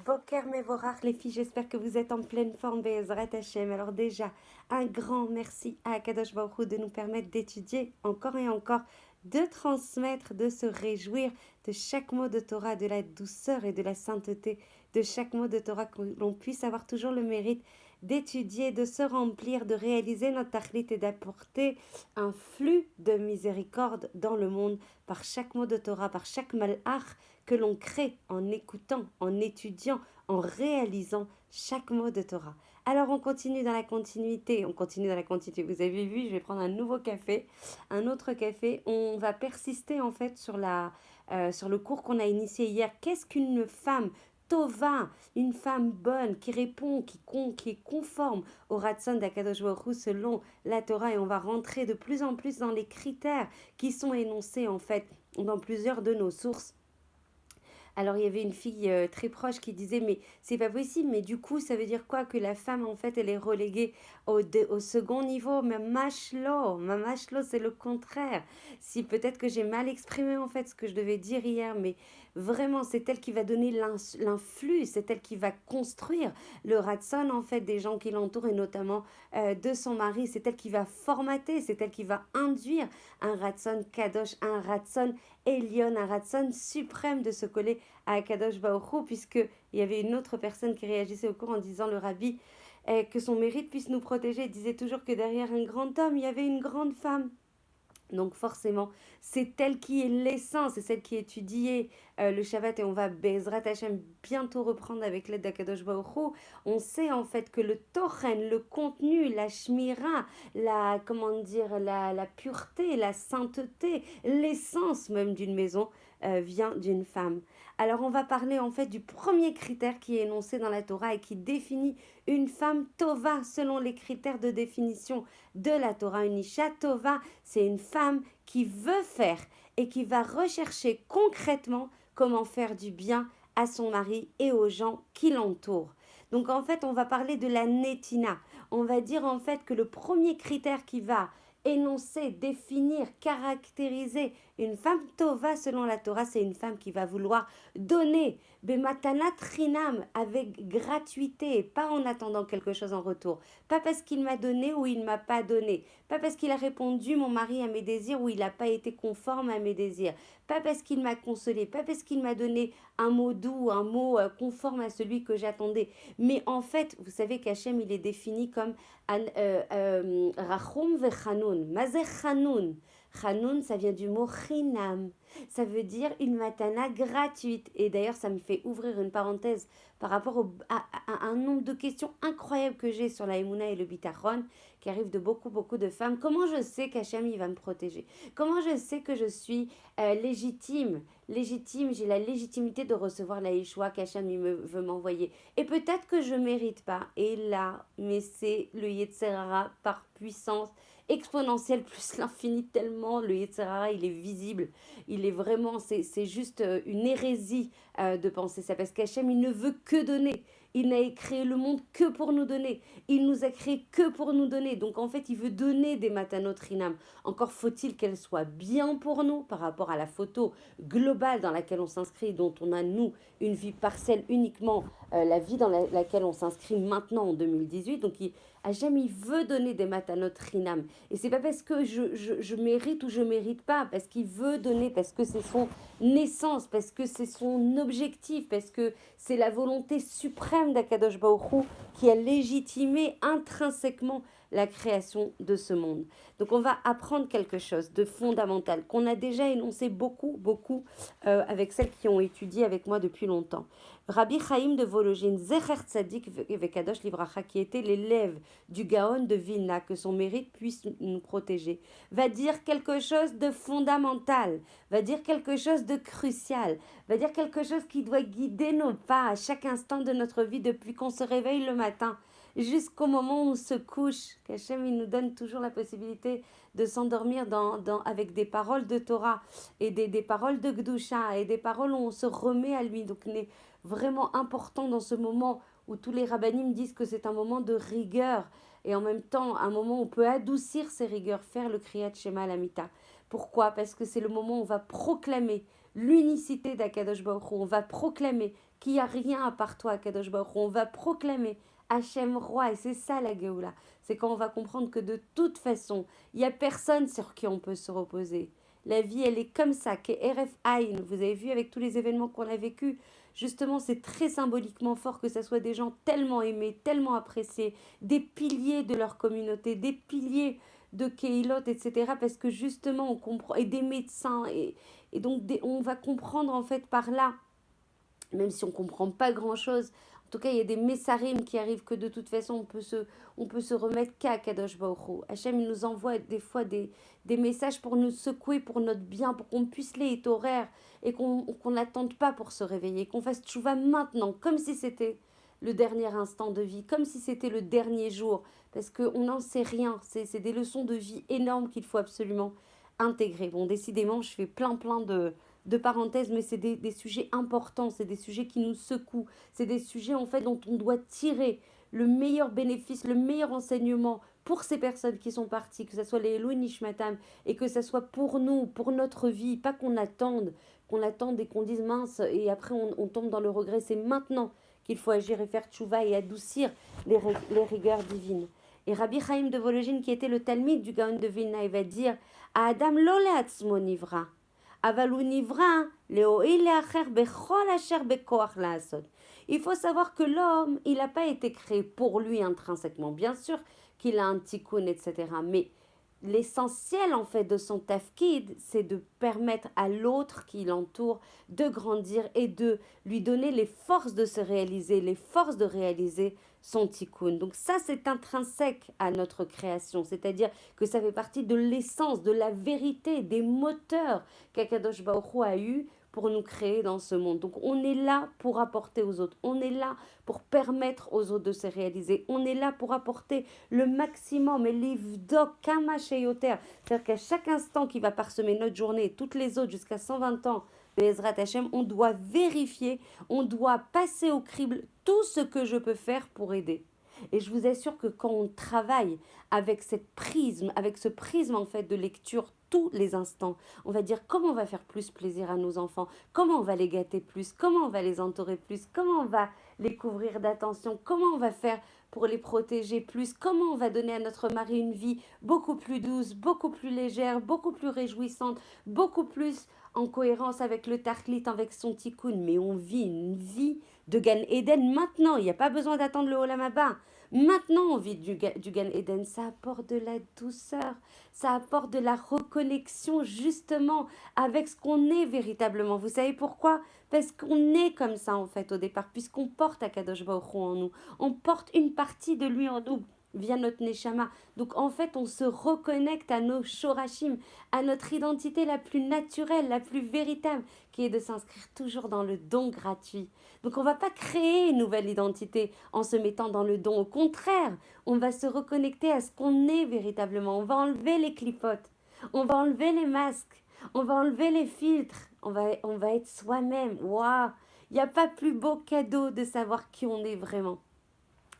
Boker Mevorach, les filles, j'espère que vous êtes en pleine forme, Be'ezrat Hashem. Alors déjà, un grand merci à Akadosh Baruch Hu de nous permettre d'étudier encore et encore, de transmettre, de se réjouir de chaque mot de Torah, de la douceur et de la sainteté de chaque mot de Torah, que l'on puisse avoir toujours le mérite d'étudier, de se remplir, de réaliser notre tachlit et d'apporter un flux de miséricorde dans le monde par chaque mot de Torah, par chaque malach que l'on crée en écoutant, en étudiant, en réalisant chaque mot de Torah. Alors on continue dans la continuité, Vous avez vu, je vais prendre un nouveau café, un autre café. On va persister en fait sur le cours qu'on a initié hier. Qu'est-ce qu'une femme Tova, une femme bonne qui répond, qui est conforme au Ratson d'Akadosh Baruch Hu selon la Torah, et on va rentrer de plus en plus dans les critères qui sont énoncés en fait dans plusieurs de nos sources. Alors il y avait une fille très proche qui disait mais c'est pas possible, mais du coup ça veut dire quoi, que la femme en fait elle est reléguée au second niveau? Mais mamashlo c'est le contraire. Si peut-être que j'ai mal exprimé en fait ce que je devais dire hier, mais vraiment c'est elle qui va donner l'influx, c'est elle qui va construire le ratson en fait des gens qui l'entourent, et notamment de son mari. C'est elle qui va formater, c'est elle qui va induire un ratson kadosh, un ratson Elion, un ratson suprême de se coller à Akadosh Baruch Hu, puisqu'il y avait une autre personne qui réagissait au cours en disant, le rabbi, que son mérite puisse nous protéger. Il disait toujours que derrière un grand homme, il y avait une grande femme. Donc forcément, c'est elle qui est l'essence, c'est celle qui est étudiée le Shabbat, et on va Bezrat Hashem bientôt reprendre avec l'aide d'Akadosh Baruch Hu. On sait en fait que le Tochen, le contenu, la Shmira, la pureté, la sainteté, l'essence même d'une maison vient d'une femme. Alors on va parler en fait du premier critère qui est énoncé dans la Torah et qui définit une femme Tova selon les critères de définition de la Torah. Une Isha Tova, c'est une femme qui veut faire et qui va rechercher concrètement comment faire du bien à son mari et aux gens qui l'entourent. Donc en fait, on va parler de la netina. On va dire en fait que le premier critère qui va énoncer, définir, caractériser une femme tova selon la Torah, c'est une femme qui va vouloir donner bematanat rinam, avec gratuité, et pas en attendant quelque chose en retour. Pas parce qu'il m'a donné ou il m'a pas donné. Pas parce qu'il a répondu, mon mari, à mes désirs, ou il n'a pas été conforme à mes désirs. Pas parce qu'il m'a consolé, pas parce qu'il m'a donné un mot doux, un mot conforme à celui que j'attendais. Mais en fait, vous savez qu'Hachem, il est défini comme Rachum vechanoun. Mazeh chanoun. Chanoun, ça vient du mot chinam. Ça veut dire une matana gratuite. Et d'ailleurs, ça me fait ouvrir une parenthèse par rapport à un nombre de questions incroyables que j'ai sur la Emouna et le Bitachon, qui arrivent de beaucoup, beaucoup de femmes. Comment je sais qu'Hachem, il va me protéger? Comment je sais que je suis légitime, j'ai la légitimité de recevoir la Yeshua qu'Hachem veut m'envoyer? Et peut-être que je ne mérite pas. Et là, mais c'est le Yetzerara par puissance exponentielle plus l'infini, tellement le Yetzerara, il est visible. Il est vraiment, c'est juste une hérésie de penser ça, parce qu'Hachem, il ne veut que donner. Il n'a créé le monde que pour nous donner. Il nous a créé que pour nous donner. Donc en fait, il veut donner des matanot rinam. Encore faut-il qu'elles soient bien pour nous par rapport à la photo globale dans laquelle on s'inscrit, dont on a, nous, une vie partielle uniquement, la vie dans laquelle on s'inscrit maintenant en 2018. Donc Hachem, il veut donner des matanot rinam. Et c'est pas parce que je mérite ou je mérite pas, parce qu'il veut donner, parce que c'est son naissance, parce que c'est son objectif, parce que c'est la volonté suprême d'Akadosh Baruch Hu qui a légitimé intrinsèquement la création de ce monde. Donc on va apprendre quelque chose de fondamental qu'on a déjà énoncé beaucoup, beaucoup avec celles qui ont étudié avec moi depuis longtemps. Rabbi Chaim de Vologine, Zecher Tzadik Vekadosh Livracha, qui était l'élève du Gaon de Vilna, que son mérite puisse nous protéger, va dire quelque chose de fondamental, va dire quelque chose de crucial, va dire quelque chose qui doit guider nos pas à chaque instant de notre vie, depuis qu'on se réveille le matin jusqu'au moment où on se couche. Qu'Hachem, il nous donne toujours la possibilité de s'endormir avec des paroles de Torah et des paroles de Gdusha et des paroles où on se remet à lui. Donc il est vraiment important dans ce moment où tous les rabbinim disent que c'est un moment de rigueur, et en même temps un moment où on peut adoucir ces rigueurs, faire le Kriyat Shema Lamita. Pourquoi? Parce que c'est le moment où on va proclamer l'unicité d'Akadosh Baruch Hu, on va proclamer qu'il n'y a rien à part toi, Kadosh Baruch Hu. On va proclamer Hachem roi, et c'est ça la Géoula. C'est quand on va comprendre que de toute façon, il n'y a personne sur qui on peut se reposer. La vie, elle est comme ça, qu'est RF Aïn. Vous avez vu avec tous les événements qu'on a vécus, justement, c'est très symboliquement fort que ce soit des gens tellement aimés, tellement appréciés, des piliers de leur communauté, des piliers de Keilot, etc. Parce que justement, on comprend, et des médecins, et donc on va comprendre en fait par là, même si on ne comprend pas grand-chose. En tout cas, il y a des messarim qui arrivent que de toute façon, on peut se remettre qu'à Kadosh Baruch Hu. Hachem, il nous envoie des fois des messages pour nous secouer, pour notre bien, pour qu'on puisse les horaires et qu'on n'attende pas pour se réveiller, qu'on fasse tchouva maintenant, comme si c'était le dernier instant de vie, comme si c'était le dernier jour, parce qu'on n'en sait rien. C'est des leçons de vie énormes qu'il faut absolument intégrer. Bon, décidément, je fais plein de parenthèses, mais c'est des sujets importants, c'est des sujets qui nous secouent, c'est des sujets en fait dont on doit tirer le meilleur bénéfice, le meilleur enseignement pour ces personnes qui sont parties, que ce soit les Eloi Nishmatam, et que ce soit pour nous, pour notre vie, pas qu'on attende et qu'on dise mince, et après on tombe dans le regret, c'est maintenant qu'il faut agir et faire tchouva et adoucir les rigueurs divines. Et Rabbi Chaim de Vologine, qui était le Talmide du Gaon de Vilna, il va dire « À Adam lo le'atzmo nivra » il faut savoir que l'homme, il n'a pas été créé pour lui intrinsèquement. Bien sûr qu'il a un tikkun, etc. Mais l'essentiel en fait de son tafkid, c'est de permettre à l'autre qui l'entoure de grandir et de lui donner les forces de se réaliser, les forces de réaliser son tikkun. Donc ça, c'est intrinsèque à notre création, c'est-à-dire que ça fait partie de l'essence, de la vérité, des moteurs qu'Akadosh Baruch Hu a eu pour nous créer dans ce monde. Donc on est là pour apporter aux autres, on est là pour permettre aux autres de se réaliser, on est là pour apporter le maximum, et l'ivdok kama sheyoter, c'est-à-dire qu'à chaque instant qui va parsemer notre journée, et toutes les autres jusqu'à 120 ans, Be'ezrat Hashem, on doit vérifier, on doit passer au crible tout ce que je peux faire pour aider. Et je vous assure que quand on travaille avec avec ce prisme en fait de lecture tous les instants, on va dire comment on va faire plus plaisir à nos enfants, comment on va les gâter plus, comment on va les entourer plus, comment on va les couvrir d'attention, comment on va faire pour les protéger plus, comment on va donner à notre mari une vie beaucoup plus douce, beaucoup plus légère, beaucoup plus réjouissante, beaucoup plus en cohérence avec le tartlit, avec son tikkun. Mais on vit une vie de Gan Eden maintenant, il n'y a pas besoin d'attendre le Olam Haba. Maintenant, on vit du Gan Eden, ça apporte de la douceur, ça apporte de la reconnexion justement avec ce qu'on est véritablement. Vous savez pourquoi? Parce qu'on est comme ça en fait au départ, puisqu'on porte Akadosh Baruch Hu en nous. On porte une partie de lui en nous via notre Neshama. Donc en fait, on se reconnecte à nos Shorashim, à notre identité la plus naturelle, la plus véritable, qui est de s'inscrire toujours dans le don gratuit. Donc on ne va pas créer une nouvelle identité en se mettant dans le don. Au contraire, on va se reconnecter à ce qu'on est véritablement. On va enlever les clipotes, on va enlever les masques, on va enlever les filtres, on va être soi-même. Waouh! Il n'y a pas plus beau cadeau de savoir qui on est vraiment.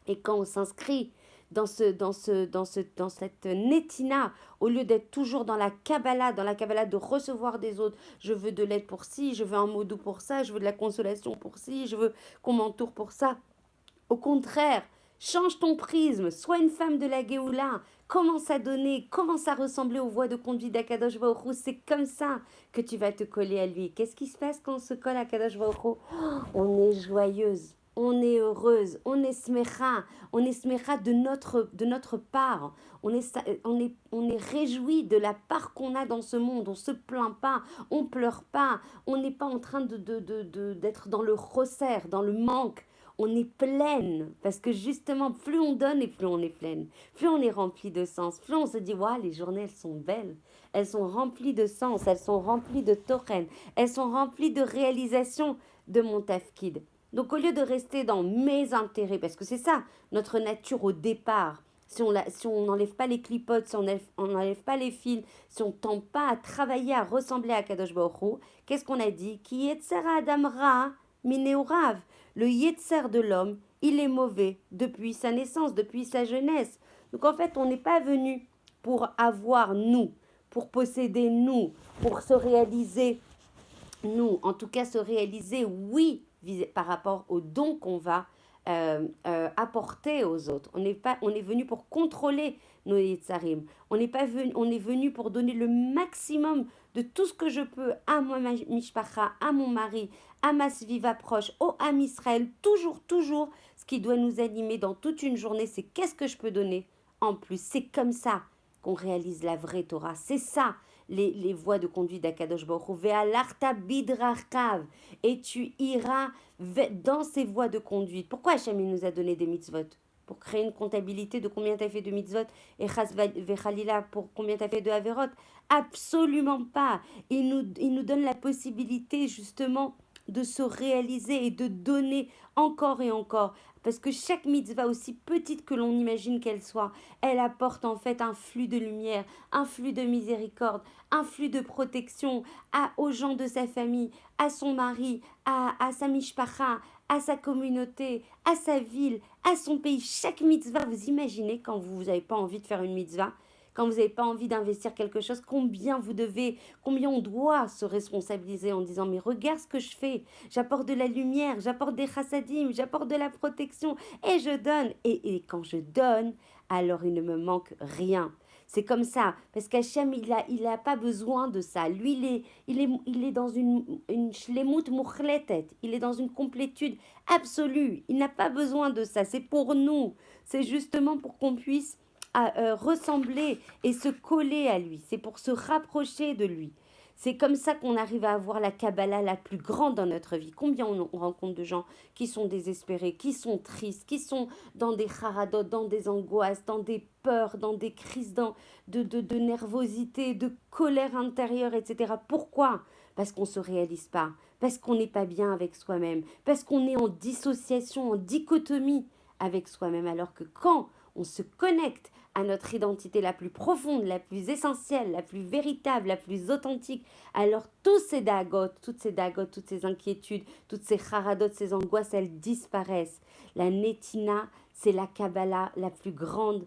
Et quand on s'inscrit dans cette netina, au lieu d'être toujours dans la Kabbalah de recevoir des autres, je veux de l'aide pour ci, je veux un mot doux pour ça, je veux de la consolation pour ci, je veux qu'on m'entoure pour ça. Au contraire, change ton prisme, sois une femme de la Géoula, commence à donner, commence à ressembler aux voies de conduite d'Akadosh Baruch Hu. C'est comme ça que tu vas te coller à lui. Qu'est-ce qui se passe quand on se colle à Akadosh Baruch Hu? On est joyeuse. On est heureuse, on est smecha de notre part. On est réjoui de la part qu'on a dans ce monde. On se plaint pas, on pleure pas. On n'est pas en train d'être dans le resserre, dans le manque. On est pleine, parce que justement, plus on donne et plus on est pleine. Plus on est rempli de sens, plus on se dit, waouh, les journées, elles sont belles. Elles sont remplies de sens, elles sont remplies de tochen, elles sont remplies de réalisation de mon tafkid. Donc au lieu de rester dans mes intérêts, parce que c'est ça notre nature au départ, si on n'enlève pas les clipotes, si on n'enlève pas les fils, si on ne tend pas à travailler, à ressembler à Kadosh Baruch Hu, qu'est-ce qu'on a dit? Ki yetzer Adam ra mineurav. Le yetzer de l'homme, il est mauvais depuis sa naissance, depuis sa jeunesse. Donc en fait, on n'est pas venu pour avoir nous, pour posséder nous, pour se réaliser nous. En tout cas, se réaliser, oui, par rapport aux dons qu'on va apporter aux autres. On est venu pour contrôler nos Yetzarim. On n'est pas venu, on est venu pour donner le maximum de tout ce que je peux à moi, mishpacha, à mon mari, à ma sviva proche, au Ham Israël. Toujours, toujours, ce qui doit nous animer dans toute une journée, c'est qu'est-ce que je peux donner en plus. C'est comme ça qu'on réalise la vraie Torah. C'est ça, les voies de conduite d'Akadosh Baruch Hu. Ve'alarta bidrachav. Et tu iras dans ces voies de conduite. Pourquoi Hachem il nous a donné des mitzvot? Pour créer une comptabilité de combien tu as fait de mitzvot et chas vechalila pour combien tu as fait de averot? Absolument pas. Il nous donne la possibilité justement de se réaliser et de donner encore et encore. Parce que chaque mitzvah, aussi petite que l'on imagine qu'elle soit, elle apporte en fait un flux de lumière, un flux de miséricorde, un flux de protection aux gens de sa famille, à son mari, à sa mishpacha, à sa communauté, à sa ville, à son pays. Chaque mitzvah, vous imaginez quand vous n'avez pas envie de faire une mitzvah, quand vous n'avez pas envie d'investir quelque chose, combien on doit se responsabiliser en disant mais regarde ce que je fais, j'apporte de la lumière, j'apporte des chassadim, j'apporte de la protection et je donne. Et quand je donne, alors il ne me manque rien. C'est comme ça, parce qu'Hachem, il a pas besoin de ça. Lui, il est dans une shlemut muchletet. Il est dans une complétude absolue. Il n'a pas besoin de ça. C'est pour nous. C'est justement pour qu'on puisse ressembler et se coller à lui. C'est pour se rapprocher de lui. C'est comme ça qu'on arrive à avoir la Kabbalah la plus grande dans notre vie. Combien on rencontre de gens qui sont désespérés, qui sont tristes, qui sont dans des haradot, dans des angoisses, dans des peurs, dans des crises de nervosité, de colère intérieure, etc. Pourquoi? Parce qu'on ne se réalise pas, parce qu'on n'est pas bien avec soi-même, parce qu'on est en dissociation, en dichotomie avec soi-même. Alors que quand on se connecte à notre identité la plus profonde, la plus essentielle, la plus véritable, la plus authentique, alors toutes ces dagotes, toutes ces inquiétudes, toutes ces haradot, ces angoisses, elles disparaissent. La netina, c'est la Kabbalah la plus grande,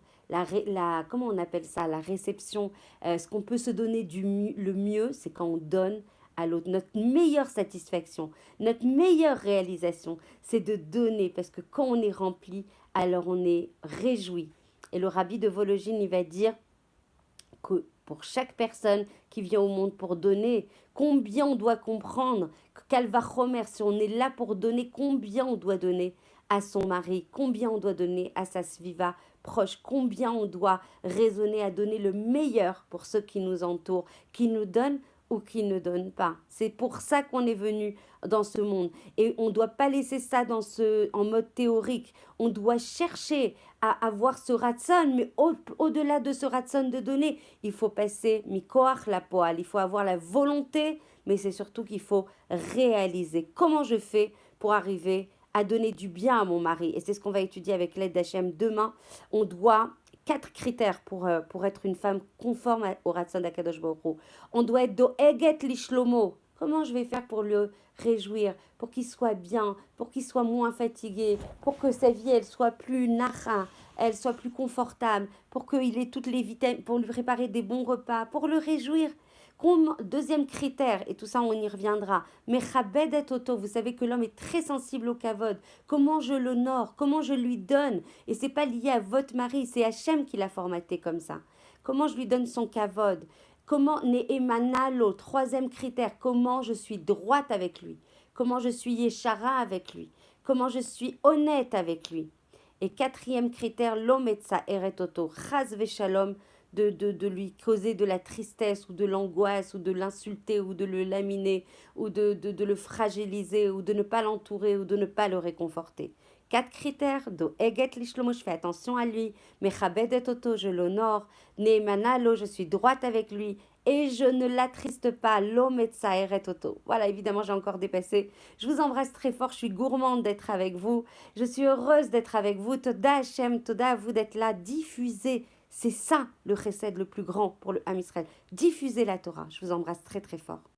comment on appelle ça, la réception, ce qu'on peut se donner le mieux, c'est quand on donne à l'autre. Notre meilleure satisfaction, notre meilleure réalisation, c'est de donner, parce que quand on est rempli, alors on est réjoui. Et le rabbi de Vologine, il va dire que pour chaque personne qui vient au monde pour donner, combien on doit comprendre, qu'Alvachomer, si on est là pour donner, combien on doit donner à son mari, combien on doit donner à sa sviva proche, combien on doit raisonner à donner le meilleur pour ceux qui nous entourent, qui nous donnent ou qui ne donnent pas. C'est pour ça qu'on est venu dans ce monde. Et on ne doit pas laisser ça en mode théorique. On doit chercher à avoir ce ratson, mais au-delà de ce ratson de donner, il faut passer mikoach la poal. Il faut avoir la volonté, mais c'est surtout qu'il faut réaliser. Comment je fais pour arriver à donner du bien à mon mari? Et c'est ce qu'on va étudier avec l'aide d'Hachem demain. On doit 4 critères pour être une femme conforme au Ratson d'Akadosh Baruch Hu. On doit être do'eget lishlomo. Comment je vais faire pour le réjouir, pour qu'il soit bien, pour qu'il soit moins fatigué, pour que sa vie elle soit plus nacha, elle soit plus confortable, pour qu'il ait toutes les vitamines, pour lui préparer des bons repas, pour le réjouir. Deuxième critère, et tout ça on y reviendra, mechabed et toto, vous savez que l'homme est très sensible au kavod. Comment je l'honore, comment je lui donne, et c'est pas lié à votre mari, c'est Hachem qui l'a formaté comme ça. Comment je lui donne son kavod, comment ne'emanalo, troisième critère, comment je suis droite avec lui, comment je suis yeshara avec lui, comment je suis honnête avec lui. Et quatrième critère, l'ometsa eretoto, chaz veshalom, de lui causer de la tristesse ou de l'angoisse ou de l'insulter ou de le laminer ou de le fragiliser ou de ne pas l'entourer ou de ne pas le réconforter. 4 critères, do eget lishlomo, je fais attention à lui, mechabedet oto, je l'honore, neemana lo, je suis droite avec lui, et je ne l'attriste pas, lo metsa eret oto. Voilà, évidemment, j'ai encore dépassé. Je vous embrasse très fort, je suis gourmande d'être avec vous, je suis heureuse d'être avec vous, toda Hashem, toda à vous d'être là, diffusez. C'est ça le chesed le plus grand pour le Ham Israël. Diffusez la Torah. Je vous embrasse très très fort.